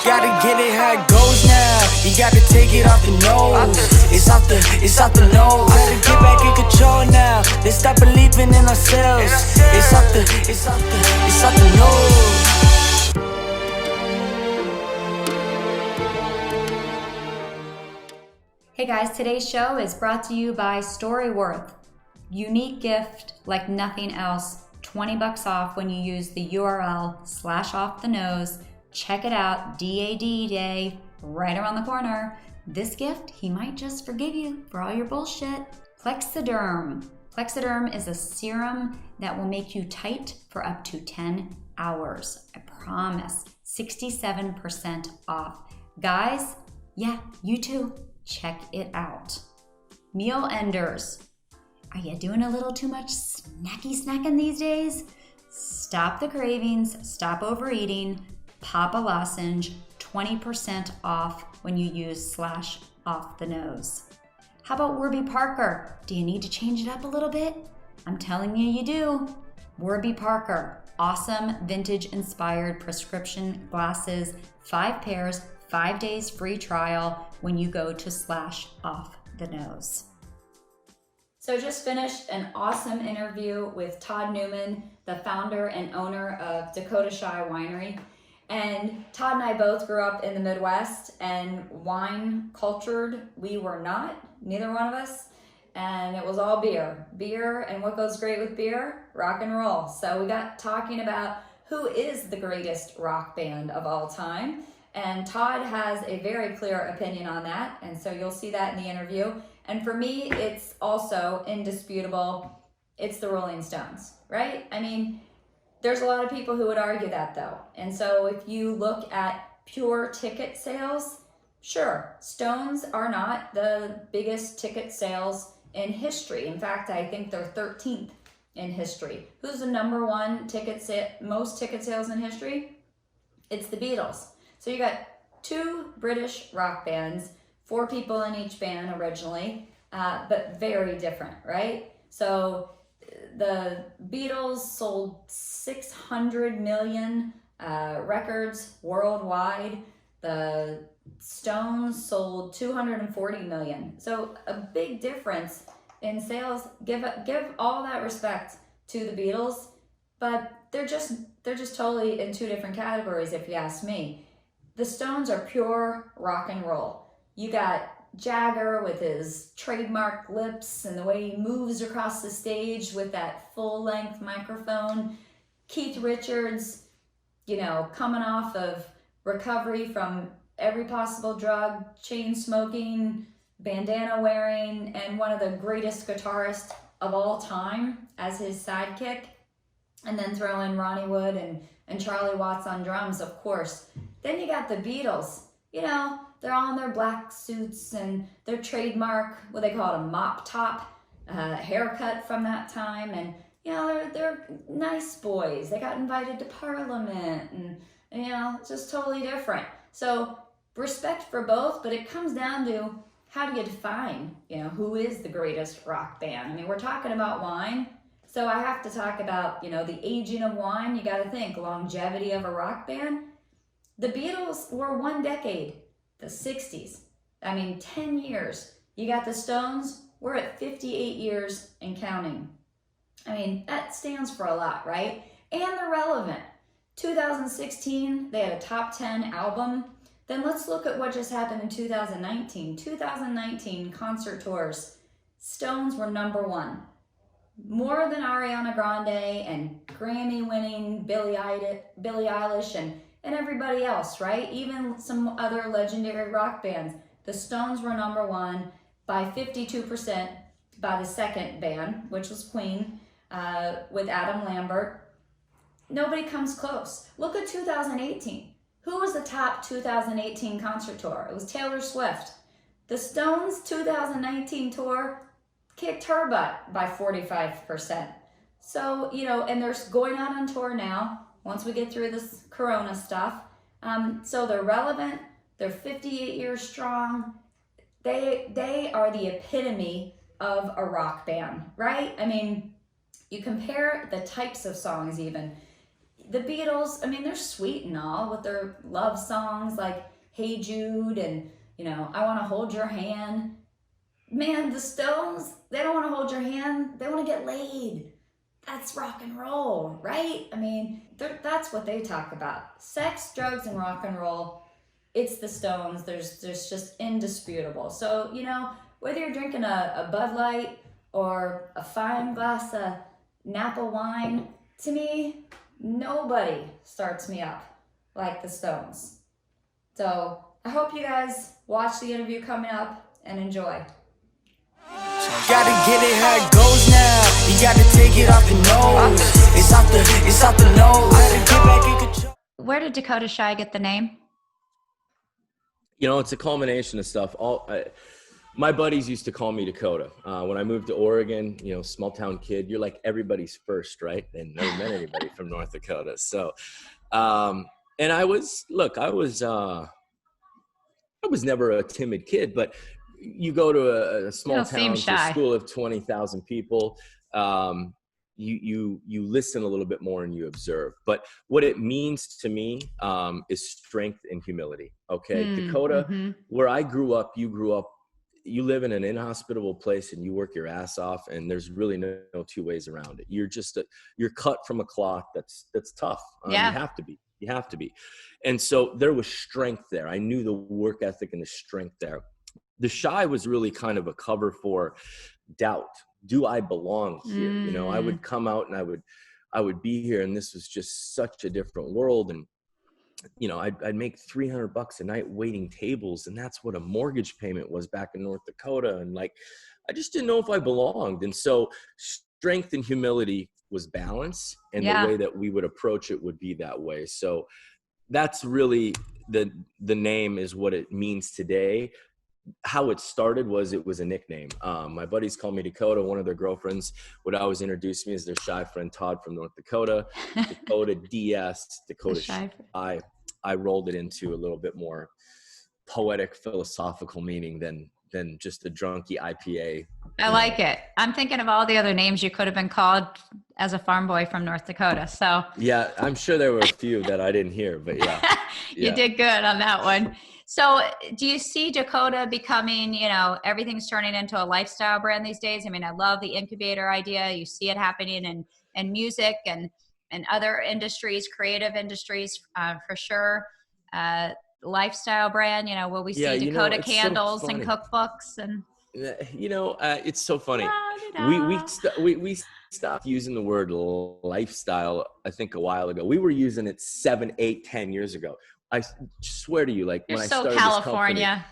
Gotta get it how it goes now. You gotta take it off the nose. It's off the nose. Gotta get back in control now. Let's stop believing in ourselves. It's off the nose. Hey guys, today's show is brought to you by Storyworth. Unique gift like nothing else. $20 off when you use the URL /offthenose. Check it out, DAD Day, right around the corner. This gift, he might just forgive you for all your bullshit. Plexiderm. Plexiderm is a serum that will make you tight for up to 10 hours. I promise. 67% off. Guys, yeah, you too. Check it out. Meal Enders. Are you doing a little too much snacking these days? Stop the cravings, stop overeating, pop a lozenge, 20% off when you use /offthenose. How about Warby Parker? Do you need to change it up a little bit? I'm telling you, you do. Warby Parker, awesome vintage-inspired prescription glasses, 5 pairs, 5 days free trial when you go to /offthenose. So just finished an awesome interview with Todd Newman, the founder and owner of Dakota Shy Winery. And Todd and I both grew up in the Midwest and wine cultured. We were not, neither one of us. And it was all beer. Beer, and what goes great with beer? Rock and roll. So we got talking about who is the greatest rock band of all time. And Todd has a very clear opinion on that. And so you'll see that in the interview. And for me, it's also indisputable. It's the Rolling Stones, right? I mean, there's a lot of people who would argue that though. And so if you look at pure ticket sales, sure, Stones are not the biggest ticket sales in history. In fact, I think they're 13th in history. Who's the number one most ticket sales in history? It's the Beatles. So you got 2 British rock bands, 4 people in each band originally, but very different, right? So the Beatles sold 600 million records worldwide. The Stones sold 240 million. So a big difference in sales. Give all that respect to the Beatles, but they're just totally in 2 different categories if you ask me. The Stones are pure rock and roll. You got Jagger with his trademark lips and the way he moves across the stage with that full-length microphone. Keith Richards, coming off of recovery from every possible drug, chain smoking, bandana wearing, and one of the greatest guitarists of all time as his sidekick. And then throw in Ronnie Wood and Charlie Watts on drums, of course. Then you got the Beatles. They're all in their black suits and their trademark, what they call it, a mop top haircut from that time. And, they're nice boys. They got invited to Parliament and, just totally different. So respect for both, but it comes down to how do you define, who is the greatest rock band? I mean, we're talking about wine. So I have to talk about, the aging of wine. You got to think longevity of a rock band. The Beatles were 1 decade, the 60s. I mean, 10 years. You got the Stones, we're at 58 years and counting. I mean, that stands for a lot, right? And they're relevant. 2016, they had a top 10 album. Then let's look at what just happened in 2019. 2019 concert tours. Stones were number 1. More than Ariana Grande and Grammy-winning Billie Eilish and everybody else, right? Even some other legendary rock bands. The Stones were number 1 by 52% by the second band, which was Queen, with Adam Lambert. Nobody comes close. Look at 2018. Who was the top 2018 concert tour? It was Taylor Swift. The Stones' 2019 tour kicked her butt by 45%. So, and they're going out on tour now, once we get through this Corona stuff. So they're relevant, they're 58 years strong. They are the epitome of a rock band, right? I mean, you compare the types of songs even. the Beatles, I mean, they're sweet and all with their love songs like Hey Jude and, you know, I Want to Hold Your Hand. Man, the Stones, they don't want to hold your hand. They want to get laid. That's rock and roll, right? I mean, that's what they talk about. Sex, drugs, and rock and roll. It's the Stones. There's just indisputable. So, you know, whether you're drinking a Bud Light or a fine glass of Napa wine, to me, nobody starts me up like the Stones. So I hope you guys watch the interview coming up and enjoy. Gotta get it how it goes now. You gotta take it off the nose. It's off the nose. Gotta get back in control. Where did Dakota Shy get the name? You know, it's a culmination of stuff. My buddies used to call me Dakota. When I moved to Oregon, you know, small town kid, you're like everybody's first, right? And never met anybody from North Dakota. So, and I was never a timid kid, but you go to a small town, to a school of 20,000 people, you listen a little bit more and you observe. But what it means to me is strength and humility. Okay, Dakota, where I grew up, you grew up. You live in an inhospitable place and you work your ass off, and there's really no two ways around it. You're cut from a cloth that's tough. You have to be. And so there was strength there. I knew the work ethic and the strength there. The Shy was really kind of a cover for doubt. Do I belong here? You know, I would come out and I would be here, and this was just such a different world. And, you know, I'd make $300 a night waiting tables, and that's what a mortgage payment was back in North Dakota. And like, I just didn't know if I belonged. And so strength and humility was balance, and the way that we would approach it would be that way. So that's really the name is what it means today. How it started was it was a nickname. My buddies called me Dakota. One of their girlfriends would always introduce me as their Shy friend Todd from North Dakota. Dakota DS, Dakota Shy. I rolled it into a little bit more poetic, philosophical meaning than just a drunky IPA. I like it. I'm thinking of all the other names you could have been called as a farm boy from North Dakota. So yeah, I'm sure there were a few that I didn't hear, but yeah. You did good on that one. So do you see Dakota becoming, you know, everything's turning into a lifestyle brand these days? I mean, I love the incubator idea. You see it happening in music and other industries, creative industries, for sure. Lifestyle brand, you know, will we see Dakota candles and cookbooks and you know, it's so funny. We stopped using the word lifestyle, I think, a while ago. We were using it 7, 8, 10 years ago. I swear to you, like You're when so I started California.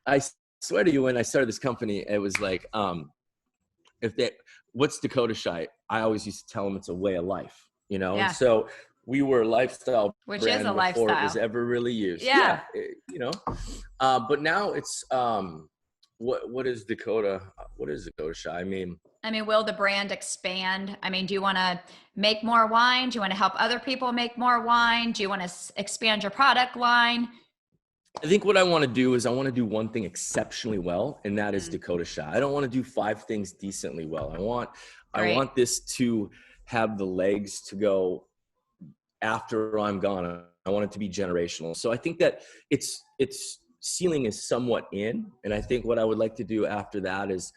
this company, I swear to you, when I started this company, it was like, what's Dakota Shy? I always used to tell them it's a way of life, you know? Yeah. And so we were lifestyle Which brand is a before lifestyle. it was ever really used. Yeah. You know, but now it's, what is Dakota Shy? I mean, will the brand expand? I mean, do you want to make more wine? Do you want to help other people make more wine? Do you want to expand your product line? I think what I want to do is I want to do one thing exceptionally well, and that is Dakota Shy. I don't want to do 5 things decently well. I want this to have the legs to go after I'm gone. I want it to be generational. So I think that its ceiling is somewhat in, and I think what I would like to do after that is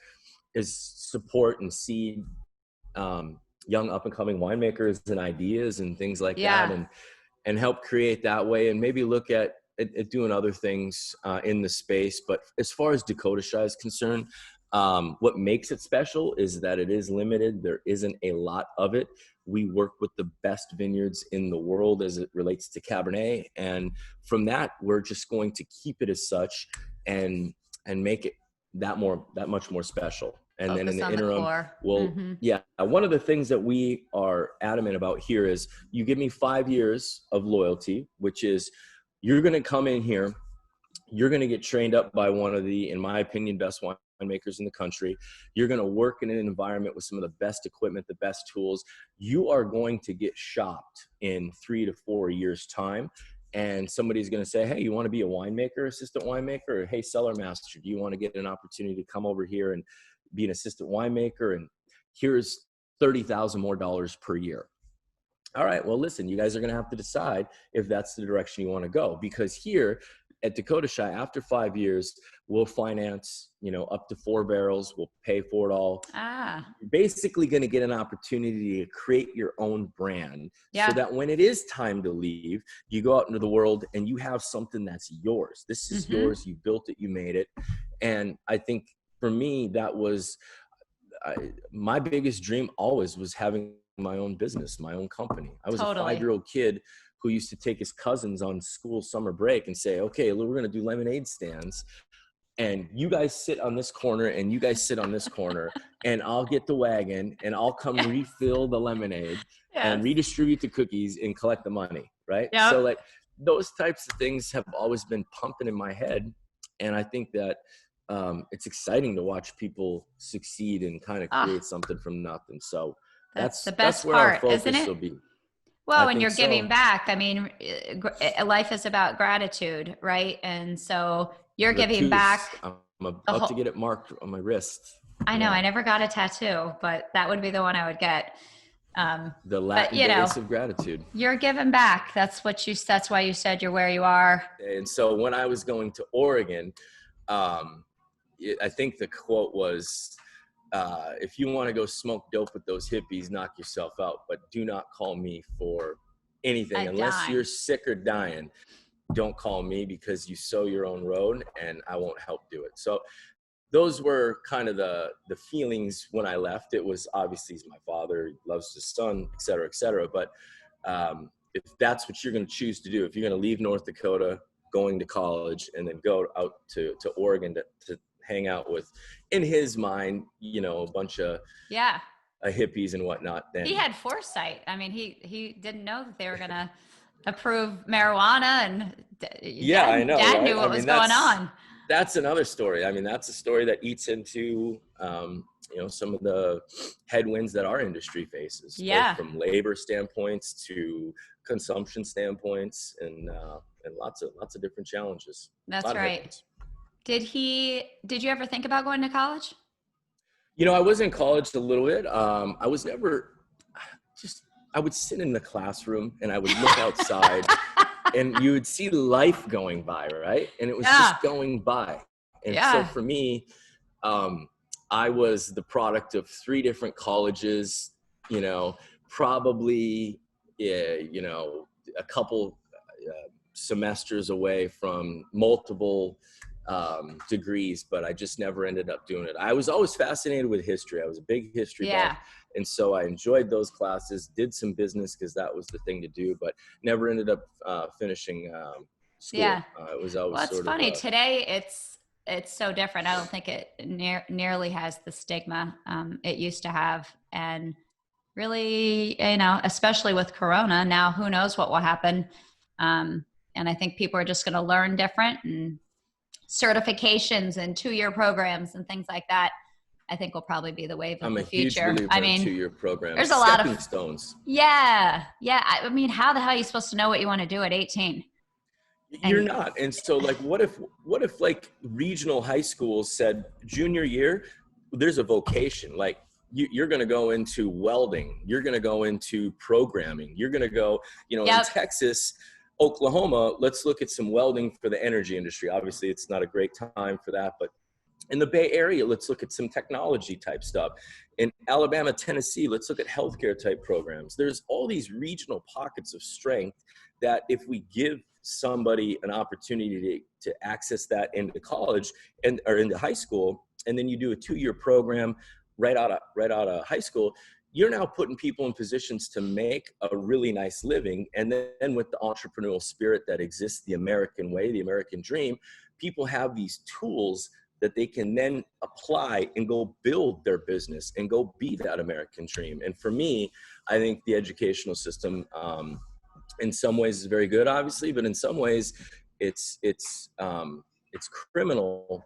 support and seed young up and coming winemakers and ideas and things like that, and help create that way, and maybe look at doing other things in the space. But as far as Dakota Shy is concerned, what makes it special is that it is limited. There isn't a lot of it. We work with the best vineyards in the world as it relates to Cabernet, and from that, we're just going to keep it as such and make it that much more special. And Focus then in the on interim, one of the things that we are adamant about here is you give me 5 years of loyalty, which is you're going to come in here, you're going to get trained up by one of the, in my opinion, best winemakers in the country. You're going to work in an environment with some of the best equipment, the best tools. You are going to get shopped in 3 to 4 years' time. And somebody's going to say, hey, you want to be a winemaker, assistant winemaker? Or, hey, cellar master, do you want to get an opportunity to come over here and be an assistant winemaker? And here's $30,000 more per year. all right, well, listen, you guys are going to have to decide if that's the direction you want to go, because here at Dakota Shy, after 5 years, we'll finance, up to 4 barrels. We'll pay for it all. You're basically going to get an opportunity to create your own brand, so that when it is time to leave, you go out into the world and you have something that's yours. This is yours. You built it. You made it. And I think for me, that was my biggest dream always, was having my own business, my own company. I was a 5-year-old kid who used to take his cousins on school summer break and say, okay, we're going to do lemonade stands, and you guys sit on this corner and you guys sit on this corner, and I'll get the wagon and I'll come refill the lemonade and redistribute the cookies and collect the money. Right. So like those types of things have always been pumping in my head. And I think that it's exciting to watch people succeed and kind of create something from nothing. So that's the best where part, our focus isn't it? will be. Well, when you're giving back, I mean, life is about gratitude, right? And so you're giving back. I'm about to get it marked on my wrist. I know. I never got a tattoo, but that would be the one I would get. The Latin base of gratitude. You're giving back. That's why you said you're where you are. And so when I was going to Oregon, I think the quote was, if you want to go smoke dope with those hippies, knock yourself out, but do not call me for anything unless you're sick or dying. Don't call me, because you sow your own road and I won't help do it. So those were kind of the feelings when I left. It was obviously, he's my father, he loves his son, et cetera, et cetera. But if that's what you're going to choose to do, if you're going to leave North Dakota, going to college, and then go out to Oregon to hang out with, in his mind, a bunch of hippies and whatnot. Then he had foresight. I mean, he didn't know that they were going to approve marijuana, and I know. Dad knew what was going on. That's another story. I mean, that's a story that eats into some of the headwinds that our industry faces, both from labor standpoints to consumption standpoints, and lots of different challenges. That's right. Did you ever think about going to college? I was in college a little bit. I was never I would sit in the classroom and I would look outside and you would see life going by, right? And it was just going by. And so for me, I was the product of 3 different colleges, probably, a couple semesters away from multiple degrees, but I just never ended up doing it. I was always fascinated with history. I was a big history buff. And so I enjoyed those classes, did some business because that was the thing to do, but never ended up finishing school. It was always it's funny. Today it's so different. I don't think it nearly has the stigma it used to have. And really, especially with Corona, now who knows what will happen. And I think people are just going to learn different, and certifications and 2-year programs and things like that, I think will probably be the wave of the future. I'm a huge believer in 2-year programs. There's a lot of stones. Yeah. I mean, how the hell are you supposed to know what you want to do at 18? You're not. And so like, what if like regional high schools said junior year, there's a vocation, like you're going to go into welding, you're going to go into programming, you're going to go, in Texas, Oklahoma, let's look at some welding for the energy industry. Obviously it's not a great time for that, but in the Bay Area, let's look at some technology type stuff. In Alabama, Tennessee, let's look at healthcare type programs. There's all these regional pockets of strength that if we give somebody an opportunity to access that into college or into high school, and then you do a 2-year program right out of high school, you're now putting people in positions to make a really nice living. And then with the entrepreneurial spirit that exists, the American way, the American dream, people have these tools that they can then apply and go build their business and go be that American dream. And for me, I think the educational system, in some ways is very good, obviously, but in some ways it's criminal.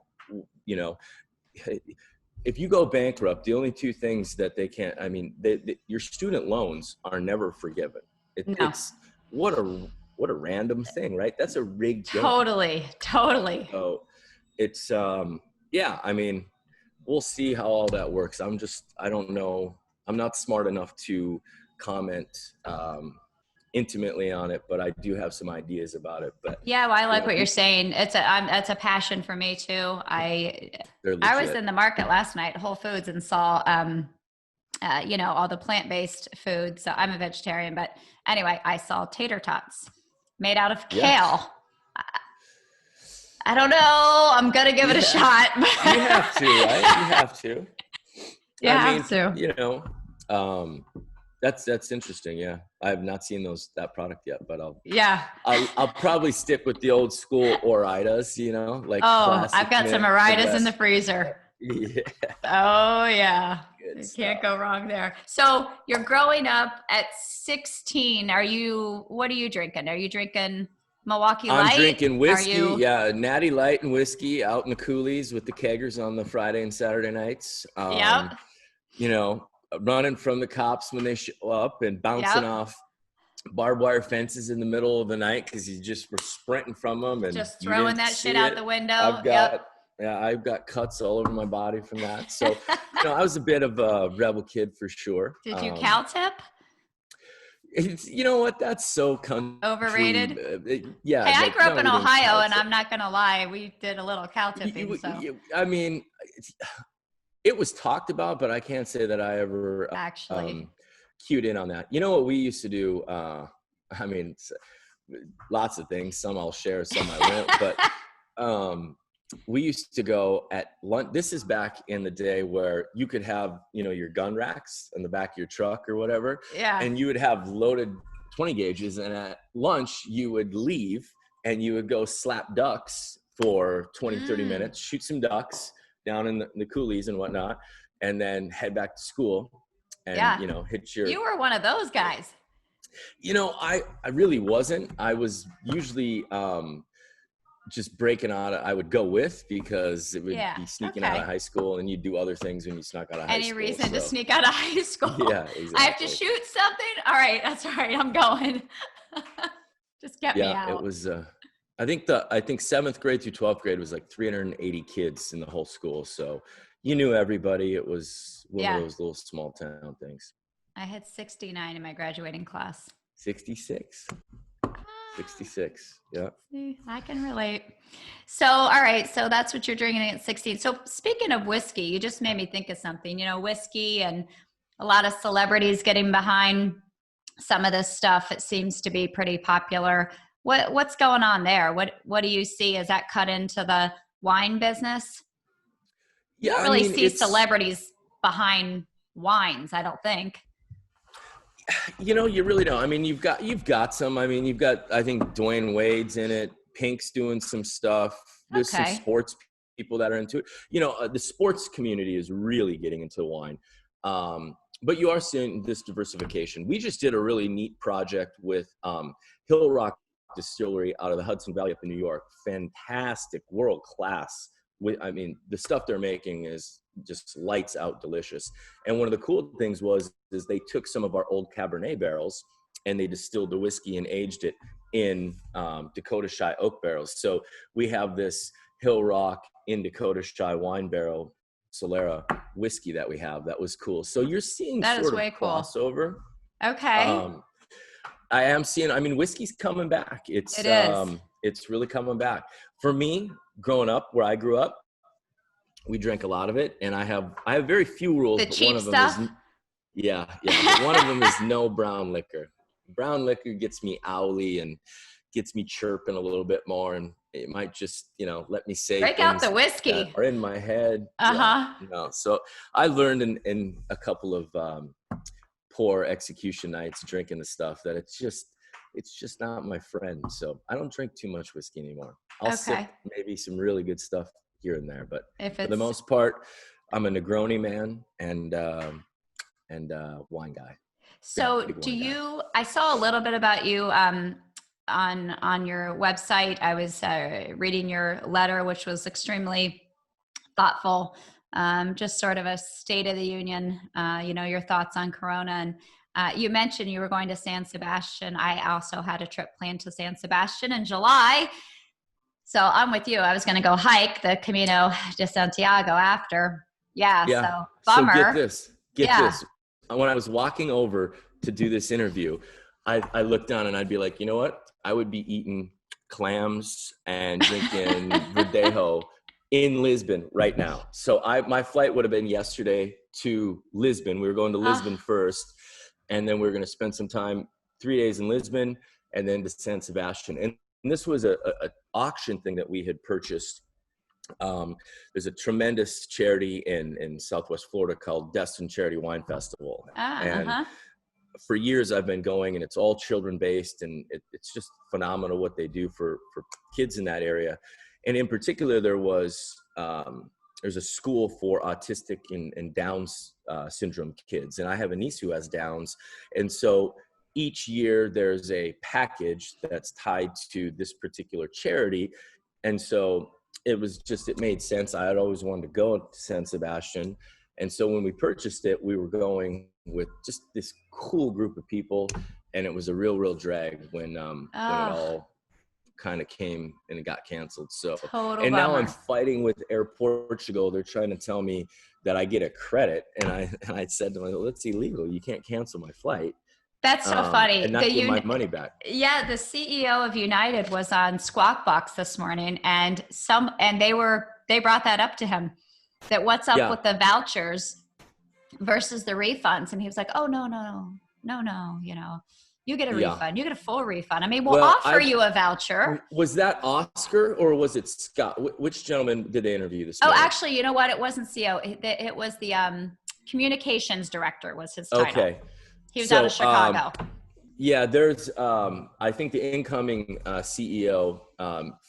If you go bankrupt, the only 2 things that they can't, your student loans are never forgiven. It's what a random thing, right? That's a rigged game. Totally. So it's, we'll see how all that works. I don't know. I'm not smart enough to comment intimately on it, but I do have some ideas about it. But yeah, well, I like what you're saying. It's a passion for me too. I was in the market last night, Whole Foods, and saw all the plant-based foods. So I'm a vegetarian, but anyway, I saw tater tots made out of kale. I don't know. I'm gonna give it a shot. You have to, right? You have to. That's interesting. Yeah, I have not seen that product yet, but I'll probably stick with the old school Ore-Idas. I've got some Ore-Idas in the freezer. Yeah. Oh yeah. You can't go wrong there. So you're growing up at 16. What are you drinking? Are you drinking Milwaukee Light? I'm drinking whiskey. Natty Light and whiskey out in the coulees with the keggers on the Friday and Saturday nights. Running from the cops when they show up and bouncing off barbed wire fences in the middle of the night because you just were sprinting from them and just throwing that shit out the window. I've got cuts all over my body from that. So, I was a bit of a rebel kid for sure. Did you cal-tip? You know what? That's so country. Overrated? Yeah. Hey, I grew up in Ohio, and I'm not going to lie. We did a little cal-tipping. It was talked about, but I can't say that I ever actually cued in on that. You know what we used to do? Lots of things. Some I'll share, some I won't. But we used to go at lunch. This is back in the day where you could have, your gun racks in the back of your truck or whatever. Yeah. And you would have loaded 20 gauges. And at lunch, you would leave and you would go slap ducks for 20, 30 minutes, shoot some ducks down in the coulees and whatnot, and then head back to school and, hit your... You were one of those guys. I really wasn't. I was usually just breaking out. I would go with because it would be sneaking out of high school, and you'd do other things when you snuck out of high school. Any reason to sneak out of high school? Yeah, exactly. I have to shoot something? All right, that's all right. I'm going. Just get me out. Yeah, it was... I think 7th grade through 12th grade was like 380 kids in the whole school. So you knew everybody. It was one of those little small town things. I had 69 in my graduating class. 66. 66. Yeah. See, I can relate. So, all right. So that's what you're drinking at 16. So speaking of whiskey, you just made me think of something, whiskey and a lot of celebrities getting behind some of this stuff. It seems to be pretty popular. What's going on there? What do you see? Is that cut into the wine business? Yeah, you don't really see celebrities behind wines, I don't think. You really don't. You've got some. You've got, I think Dwayne Wade's in it. Pink's doing some stuff. There's some sports people that are into it. The sports community is really getting into wine. But you are seeing this diversification. We just did a really neat project with Hill Rock Distillery out of the Hudson Valley up in New York. Fantastic, world class. The stuff they're making is just lights out delicious. And one of the cool things is they took some of our old Cabernet barrels and they distilled the whiskey and aged it in Dakota Shy oak barrels. So we have this Hill Rock in Dakota Shy wine barrel Solera whiskey that we have. That was cool. So you're seeing that sort is way of cool. crossover. Okay. I am seeing, whiskey's coming back. It is. It's really coming back. For me, growing up where I grew up, we drank a lot of it, and I have very few rules. The cheap stuff? But one of them is no brown liquor. Brown liquor gets me owly and gets me chirping a little bit more, and it might just, let me say break out the whiskey or in my head. So I learned in a couple of poor execution nights drinking the stuff that it's just not my friend. So I don't drink too much whiskey anymore. I'll sip maybe some really good stuff here and there, but for the most part, I'm a Negroni man and wine guy. So I saw a little bit about you on your website. I was reading your letter, which was extremely thoughtful. Just sort of a state of the union, your thoughts on Corona. And you mentioned you were going to San Sebastian. I also had a trip planned to San Sebastian in July. So I'm with you. I was going to go hike the Camino de Santiago after. Yeah. So bummer. So get this. When I was walking over to do this interview, I look down and I'd be like, you know what? I would be eating clams and drinking Verdejo in Lisbon right now. So my flight would have been yesterday to Lisbon. We were going to Lisbon first, and then we were going to spend some time, 3 days in Lisbon, and then to San Sebastian. And this was a auction thing that we had purchased. There's a tremendous charity in Southwest Florida called Destin Charity Wine Festival. For years I've been going, and it's all children based, and it's just phenomenal what they do for kids in that area. And in particular, there's a school for autistic and Down's syndrome kids. And I have a niece who has Down's. And so each year there's a package that's tied to this particular charity. And so it made sense. I had always wanted to go to San Sebastian. And so when we purchased it, we were going with just this cool group of people. And it was a real drag when it all kind of came and it got canceled. So now I'm fighting with Air Portugal. They're trying to tell me that I get a credit, and I said to them, well, that's illegal. You can't cancel my flight. That's so funny. And not get my money back. Yeah, the CEO of United was on Squawk Box this morning, and they brought that up to him, that what's up with the vouchers versus the refunds, and he was like, oh no, you get a refund. You get a full refund. I mean, we'll offer you a voucher. Was that Oscar or was it Scott? Which gentleman did they interview this morning? Oh, actually, you know what? It wasn't CEO. It was the communications director was his title. Okay. He was out of Chicago. There's, I think the incoming CEO,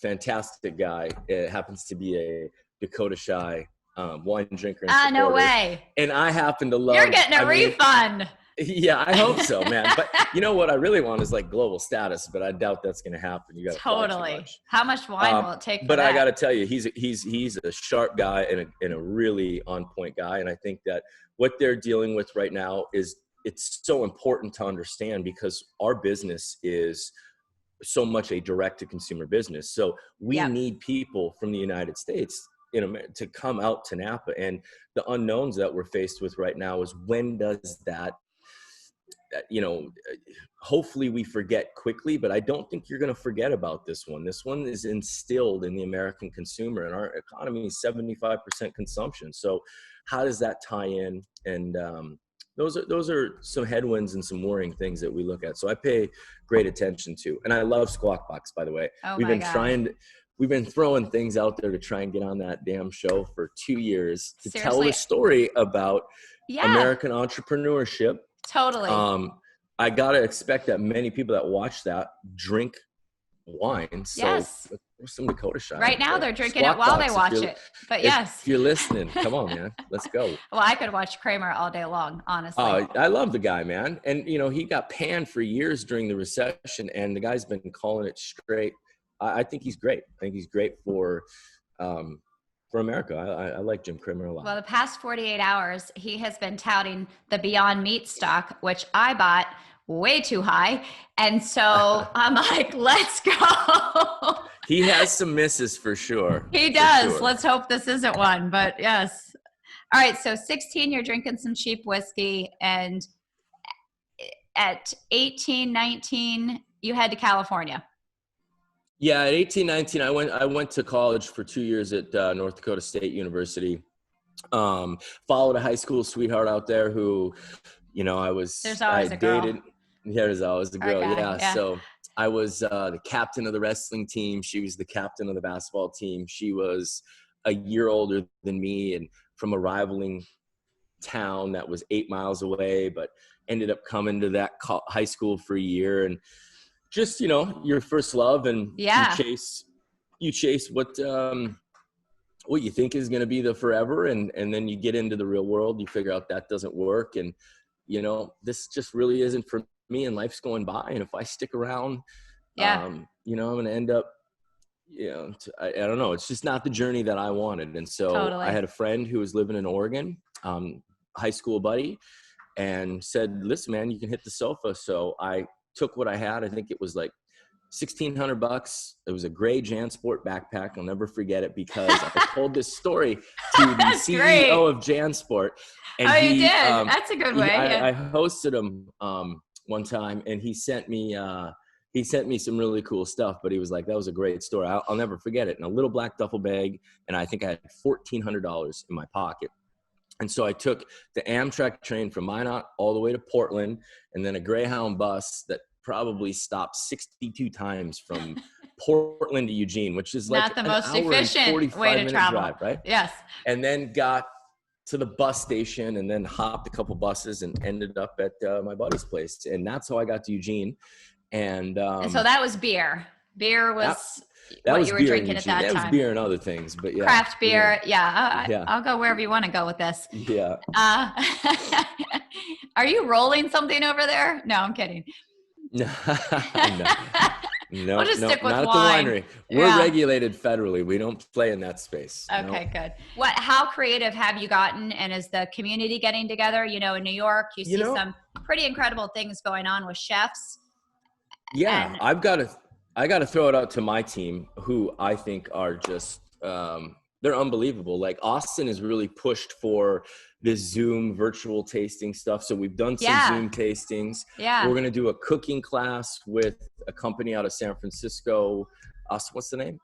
fantastic guy. It happens to be a Dakota Shy wine drinker. No way. And I happen to love. You're getting a refund. Yeah, I hope so, man. But you know what I really want is like global status, but I doubt that's going to happen. You got totally. How much wine will it take? But I got to tell you, he's a sharp guy and a really on point guy. And I think that what they're dealing with right now it's so important to understand, because our business is so much a direct to consumer business. So we need people from the United States to come out to Napa, and the unknowns that we're faced with right now is when does that, hopefully we forget quickly, but I don't think you're going to forget about this one. This one is instilled in the American consumer, and our economy is 75% consumption. So how does that tie in? And those are some headwinds and some worrying things that we look at. So I pay great attention to, and I love Squawk Box, by the way. We've been throwing things out there to try and get on that damn show for 2 years to tell the story about American entrepreneurship. Totally. I got to expect that many people that watch that drink wine. So some Dakota Shy. Right now they're drinking it while they watch it. But if you're listening, come on, man. Let's go. Well, I could watch Kramer all day long, honestly. I love the guy, man. And, he got panned for years during the recession, and the guy's been calling it straight. I think he's great. I think he's great for America. I like Jim Kramer a lot. Well, the past 48 hours, he has been touting the Beyond Meat stock, which I bought way too high. And so I'm like, let's go. He has some misses for sure. He does. Sure. Let's hope this isn't one, but yes. All right. So 16, you're drinking some cheap whiskey. And at 18, 19, you head to California. Yeah, at 18, 19, I went to college for 2 years at North Dakota State University. Followed a high school sweetheart out there who, There's always a girl. There's always a girl. Okay, yeah. So I was the captain of the wrestling team. She was the captain of the basketball team. She was a year older than me and from a rivaling town that was 8 miles away, but ended up coming to that high school for a year. And just, your first love, and you chase what you think is going to be the forever. And then you get into the real world, you figure out that doesn't work. And, this just really isn't for me, and life's going by. And if I stick around, I'm going to end up, I don't know. It's just not the journey that I wanted. And so I had a friend who was living in Oregon, high school buddy, and said, listen, man, you can hit the sofa. So I took what I had. I think it was like $1,600. It was a gray JanSport backpack. I'll never forget it because I told this story to the CEO of JanSport. And you did? That's a good way. I hosted him one time, and he sent me some really cool stuff, but he was like, that was a great story. I'll never forget it. In a little black duffel bag, and I think I had $1,400 in my pocket. And so I took the Amtrak train from Minot all the way to Portland, and then a Greyhound bus that probably stopped 62 times from Portland to Eugene, which is like not the most efficient way to travel. Drive, right? Yes. And then got to the bus station and then hopped a couple buses and ended up at my buddy's place. And that's how I got to Eugene. And so that was beer. Beer was that what was you were beer drinking at that time. That was beer and other things, but yeah. Craft beer. Yeah. I'll go wherever you want to go with this. Yeah. Are you rolling something over there? No, I'm kidding. No. No, we'll just stick with not wine. At the winery. We're regulated federally. We don't play in that space. Okay, good. How creative have you gotten? And is the community getting together? You know, in New York, you see some pretty incredible things going on with chefs. Yeah, I got to throw it out to my team, who I think are just they're unbelievable. Like Austin has really pushed for this Zoom virtual tasting stuff. So we've done some Zoom tastings. Yeah. We're going to do a cooking class with a company out of San Francisco. What's the name?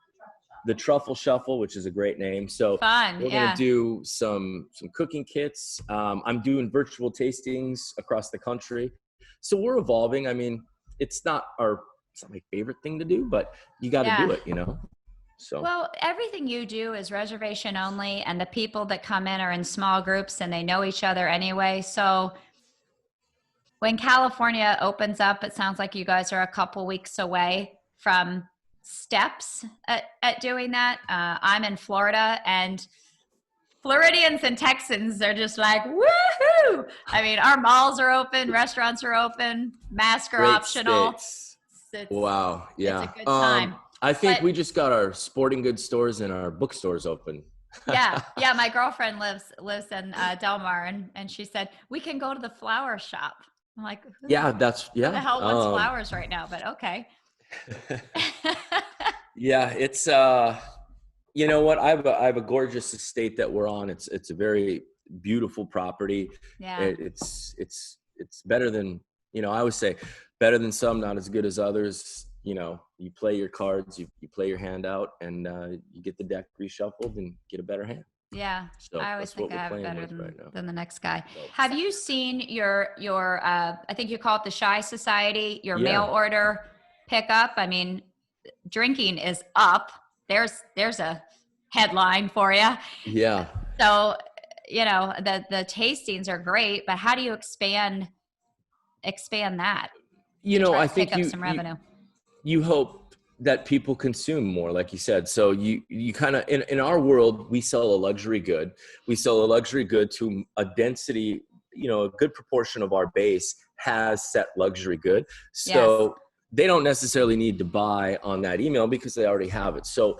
The Truffle Shuffle, which is a great name. So fun. We're going to do some cooking kits. I'm doing virtual tastings across the country. So we're evolving. I mean, it's not my favorite thing to do, but you got to do it, you know? So. Well, everything you do is reservation only, and the people that come in are in small groups and they know each other anyway. So when California opens up, it sounds like you guys are a couple weeks away from steps at doing that. I'm in Florida, and Floridians and Texans, they're just like, woohoo! I mean, our malls are open, restaurants are open, masks are optional. Wow. Yeah. It's a good time. I think we just got our sporting goods stores and our bookstores open. Yeah. My girlfriend lives in Del Mar, and she said, we can go to the flower shop. I'm like, who the hell wants flowers right now? But okay. Yeah, it's you know what? I have a gorgeous estate that we're on. It's a very beautiful property. Yeah. It's better than, you know, I always say better than some, not as good as others. You know, you play your cards, you play your hand out, and you get the deck reshuffled and get a better hand. Yeah. So I always think I have better than the next guy. So. Have you seen your I think you call it the Shy Society, your mail order pickup? I mean, drinking is up. There's a headline for you. Yeah. So, you know, the tastings are great, but how do you expand that? You know, I think pick up some revenue. You hope that people consume more, like you said. So you kind of, in our world, we sell a luxury good. We sell a luxury good to a density, you know, a good proportion of our base has set luxury good. So they don't necessarily need to buy on that email because they already have it. So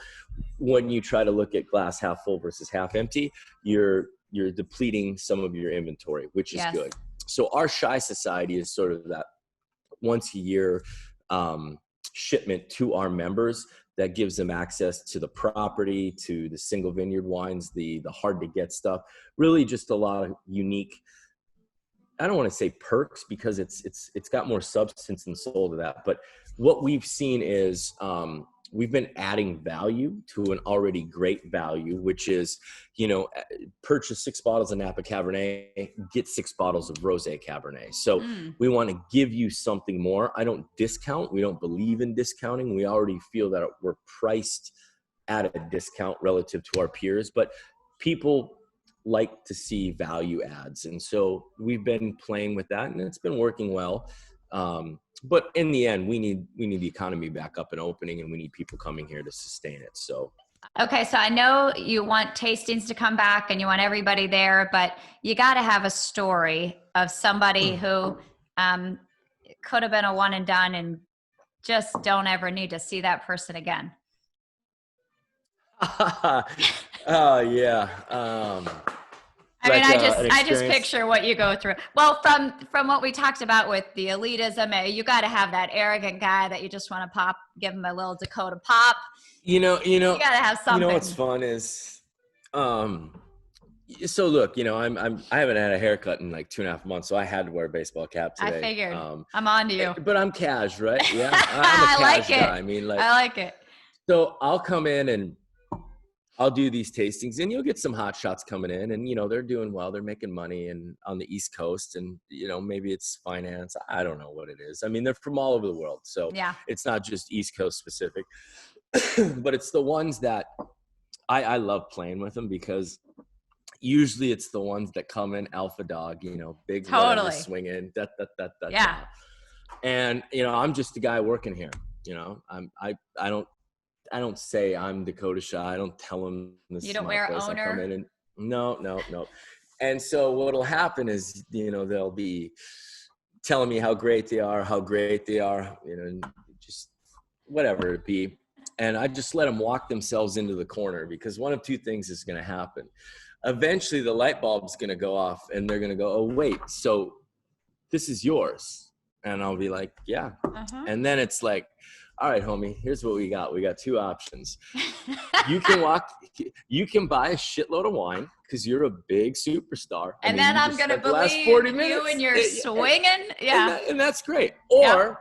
when you try to look at glass half full versus half empty, you're depleting some of your inventory, which is good. So our Shy Society is sort of that once a year shipment to our members that gives them access to the property, to the single vineyard wines, the hard to get stuff, really just a lot of unique, I don't want to say perks because it's got more substance and soul to that. But what we've seen is we've been adding value to an already great value, which is, you know, purchase 6 bottles of Napa Cabernet, get 6 bottles of Rosé Cabernet. So we want to give you something more. I don't discount. We don't believe in discounting. We already feel that we're priced at a discount relative to our peers, but people like to see value adds. And so we've been playing with that, and it's been working well. But in the end, we need the economy back up and opening, and we need people coming here to sustain it. So. Okay. So I know you want tastings to come back and you want everybody there, but you got to have a story of somebody who could have been a one and done and just don't ever need to see that person again. Oh yeah. I mean, I just picture what you go through. Well, from what we talked about with the elitism, you got to have that arrogant guy that you just want to give him a little Dakota pop. You got to have something. You know what's fun is, So look, you know, I haven't had a haircut in like 2.5 months, so I had to wear a baseball cap today. I figured. I'm on to you. But I'm cash, right? Yeah, I I'm a like cash it. guy. I mean, like, I like it. so I'll come in and I'll do these tastings, and you'll get some hot shots coming in, and you know they're doing well, they're making money, and on the East Coast, and you know maybe it's finance, I don't know what it is. I mean, they're from all over the world, so Yeah. it's not just East Coast specific, but it's the ones that I love playing with them because usually it's the ones that come in alpha dog, you know, big whatever swinging, Yeah. and you know I'm just the guy working here, you know. I don't say I'm Dakota Shy. I don't tell them this. You is don't my wear place. owner? I come in and no. And so what'll happen is, you know, they'll be telling me how great they are, you know, and just whatever it be. And I just let them walk themselves into the corner because one of two things is going to happen. Eventually the light bulb's going to go off and they're going to go, oh, wait, so this is yours. And I'll be like, yeah. And then it's like, all right, homie, here's what we got. We got two options. You can buy a shitload of wine because you're a big superstar. And then I'm going to believe you and you're swinging. Yeah. And that's great. Or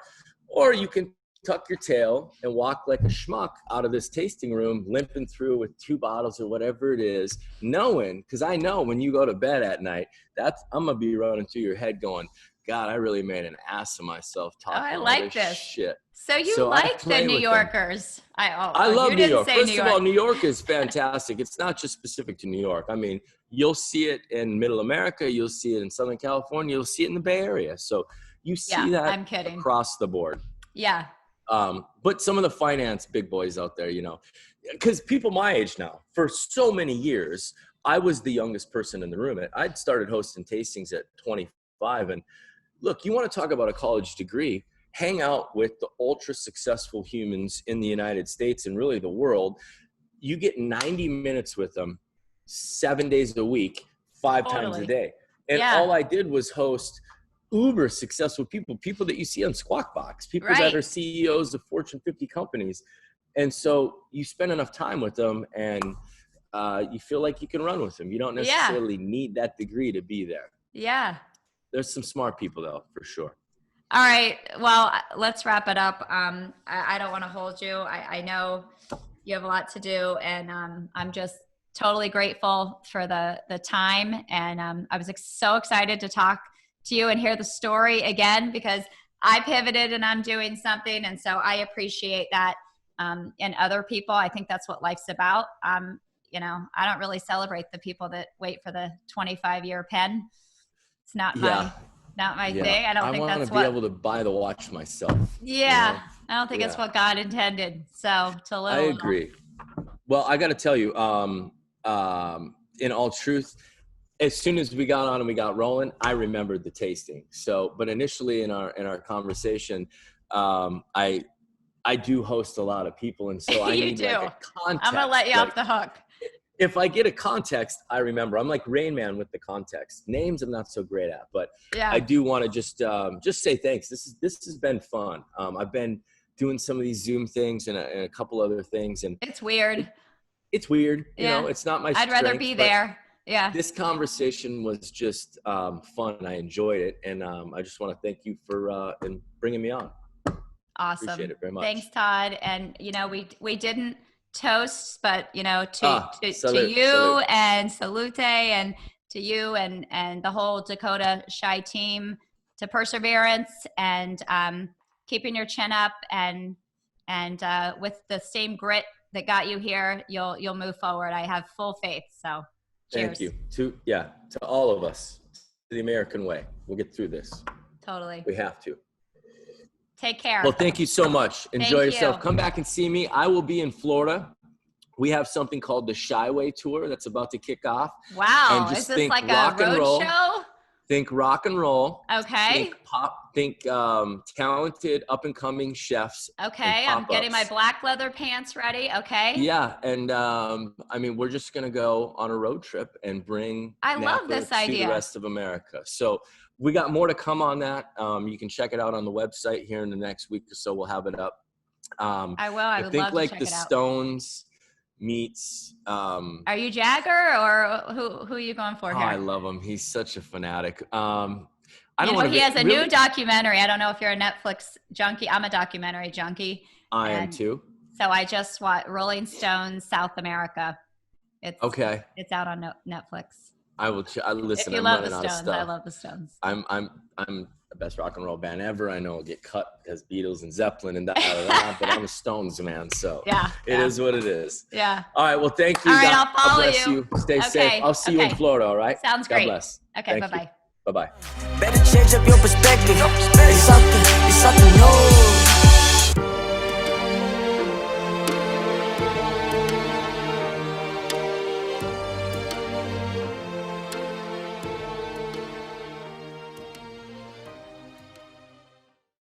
you can tuck your tail and walk like a schmuck out of this tasting room, limping through with 2 bottles or whatever it is, knowing, because I know when you go to bed at night, I'm going to be running through your head going, God, I really made an ass of myself talking all this shit. So like the New Yorkers. I love New York. First of all, New York is fantastic. It's not just specific to New York. I mean, you'll see it in Middle America. You'll see it in Southern California. You'll see it in the Bay Area. So you see that across the board. Yeah. But some of the finance big boys out there, you know, because people my age now, for so many years, I was the youngest person in the room. I'd started hosting tastings at 25. And look, you want to talk about a college degree, hang out with the ultra successful humans in the United States and really the world. You get 90 minutes with them 7 days a week, 5 times a day. And all I did was host uber successful people that you see on Squawk Box, people that are CEOs of Fortune 50 companies. And so you spend enough time with them and you feel like you can run with them. You don't necessarily need that degree to be there. Yeah. There's some smart people though, for sure. All right. Well, let's wrap it up. I don't want to hold you. I know you have a lot to do, and I'm just totally grateful for the time. And I was so excited to talk to you and hear the story again, because I pivoted and I'm doing something. And so I appreciate that in other people. I think that's what life's about. You know, I don't really celebrate the people that wait for the 25-year pen. It's not my thing. I don't think that's what. I want to be able to buy the watch myself. Yeah. You know? I don't think it's what God intended. So to live. I agree. Well, I got to tell you, in all truth, as soon as we got on and we got rolling, I remembered the tasting. So, but initially in our conversation, I do host a lot of people, and so I need like a context. I'm gonna let you off the hook. If I get a context, I remember. I'm like Rain Man with the context. Names I'm not so great at, but I do want to just say thanks. This has been fun. I've been doing some of these Zoom things and a couple other things, and it's weird. It's weird. You know, it's not my strength. I'd rather be there. Yeah. This conversation was just fun. I enjoyed it, and I just want to thank you for bringing me on. Awesome. Appreciate it very much. Thanks, Todd. And you know, we didn't toast, but you know, to you salute. And salute, and to you and the whole Dakota Shy team, to perseverance and keeping your chin up, and with the same grit that got you here, you'll move forward. I have full faith. So cheers. Thank you to all of us, the American way. We'll get through this. Totally. We have to. Take care. Well, thank you so much. Enjoy yourself. Come back and see me. I will be in Florida. We have something called the Shyway Tour that's about to kick off. Wow. And just is this like a road show? Think rock and roll. Okay. Think pop. Think talented up and coming chefs. Okay. I'm getting my black leather pants ready. Okay. Yeah. And I mean, we're just going to go on a road trip and bring Napa to the rest of America. So we got more to come on that. You can check it out on the website here in the next week or so. We'll have it up. I will. I would think love like to check the it out. Stones, meets. Are you Jagger or who are you going for here? I love him. He's such a fanatic. I don't know, want he has a new documentary. I don't know if you're a Netflix junkie. I'm a documentary junkie. I am too. So I just watched Rolling Stones South America. It's okay. It's out on Netflix. I will. Listen. If you love the Stones, I love the Stones. I'm the best rock and roll band ever. I know I'll get cut because Beatles and Zeppelin and that, but I'm a Stones man. So it is what it is. Yeah. All right. Well, thank you. All right. I'll follow God bless you. Stay safe. I'll see you in Florida. All right. Sounds great. God bless. Okay. Bye-bye. Bye-bye. Better change up your perspective. It's something new.